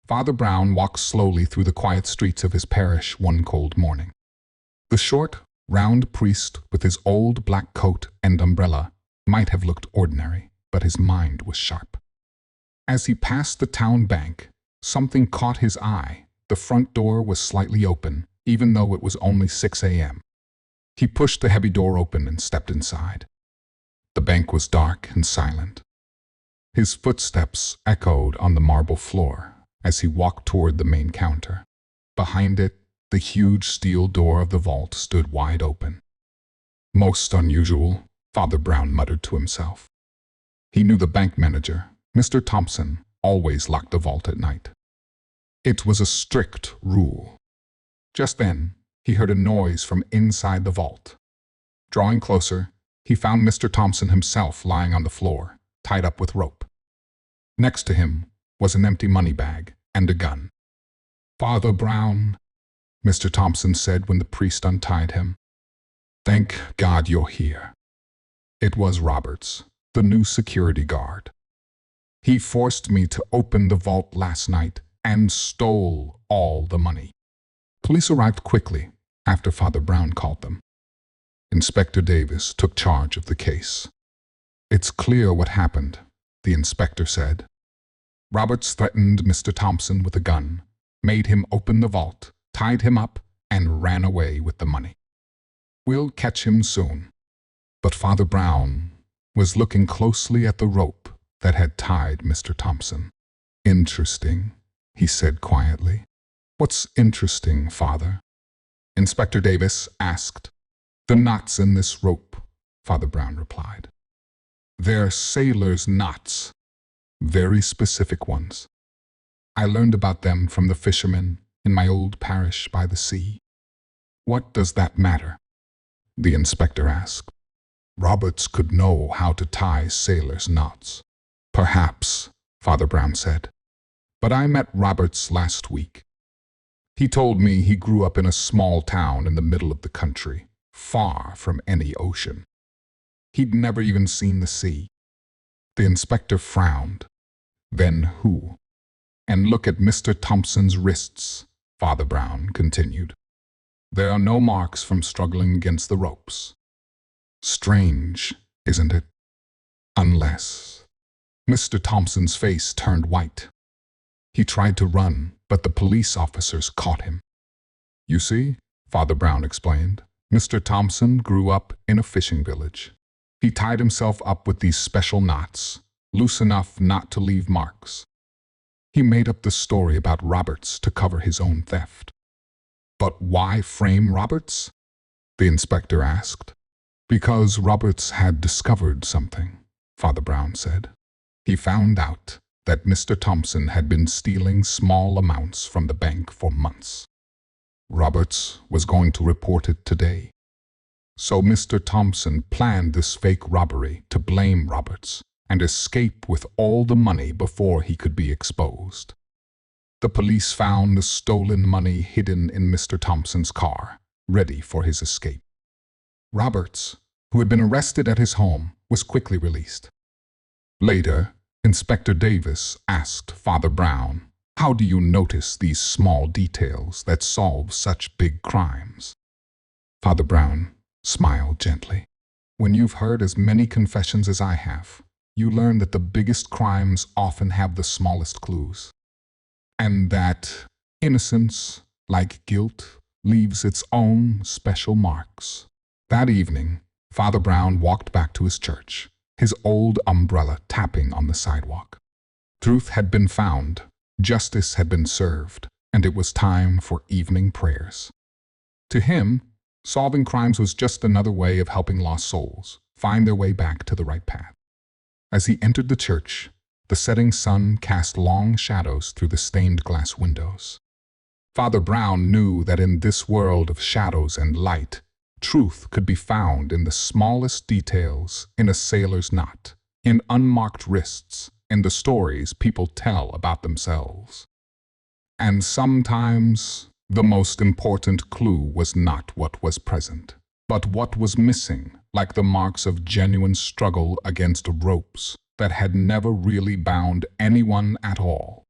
Father Brown walked slowly through the quiet streets of his parish one cold morning. The short, round priest with his old black coat and umbrella might have looked ordinary, but his mind was sharp. As he passed the town bank, something caught his eye. The front door was slightly open, even though it was only 6 a.m. He pushed the heavy door open and stepped inside. The bank was dark and silent. His footsteps echoed on the marble floor as he walked toward the main counter. Behind it, the huge steel door of the vault stood wide open. Most unusual, Father Brown muttered to himself. He knew the bank manager, Mr. Thompson, always locked the vault at night. It was a strict rule. Just then, he heard a noise from inside the vault. Drawing closer, he found Mr. Thompson himself lying on the floor, tied up with rope. Next to him was an empty money bag and a gun. "Father Brown," Mr. Thompson said when the priest untied him. "Thank God you're here." It was Roberts, the new security guard. "He forced me to open the vault last night and stole all the money." Police arrived quickly after Father Brown called them. Inspector Davis took charge of the case. "It's clear what happened," the inspector said. "Roberts threatened Mr. Thompson with a gun, made him open the vault, tied him up, and ran away with the money. We'll catch him soon." But Father Brown was looking closely at the rope that had tied Mr. Thompson. "Interesting," he said quietly. "What's interesting, Father?" Inspector Davis asked. "The knots in this rope," Father Brown replied. "They're sailors' knots, very specific ones. I learned about them from the fishermen in my old parish by the sea." "What does that matter?" the inspector asked. "Roberts could know how to tie sailors' knots." "Perhaps," Father Brown said. "But I met Roberts last week. He told me he grew up in a small town in the middle of the country, far from any ocean. He'd never even seen the sea." The inspector frowned. "Then who?" "And look at Mr. Thompson's wrists," Father Brown continued. "There are no marks from struggling against the ropes. Strange, isn't it? Unless—" Mr. Thompson's face turned white. He tried to run, but the police officers caught him. "You see," Father Brown explained, "Mr. Thompson grew up in a fishing village. He tied himself up with these special knots, loose enough not to leave marks. He made up the story about Roberts to cover his own theft." "But why frame Roberts?" the inspector asked. "Because Roberts had discovered something," Father Brown said. "He found out that Mr. Thompson had been stealing small amounts from the bank for months. Roberts was going to report it today. So Mr. Thompson planned this fake robbery to blame Roberts and escape with all the money before he could be exposed. The police found the stolen money hidden in Mr. Thompson's car, ready for his escape. Roberts, who had been arrested at his home, was quickly released. Later, Inspector Davis asked Father Brown, "How do you notice these small details that solve such big crimes?" Father Brown smiled gently. "When you've heard as many confessions as I have, you learn that the biggest crimes often have the smallest clues. And that innocence, like guilt, leaves its own special marks." That evening, Father Brown walked back to his church, his old umbrella tapping on the sidewalk. Truth had been found, justice had been served, and it was time for evening prayers. To him, solving crimes was just another way of helping lost souls find their way back to the right path. As he entered the church, the setting sun cast long shadows through the stained glass windows. Father Brown knew that in this world of shadows and light, truth could be found in the smallest details, in a sailor's knot, in unmarked wrists, in the stories people tell about themselves. And sometimes the most important clue was not what was present, but what was missing, like the marks of genuine struggle against ropes that had never really bound anyone at all.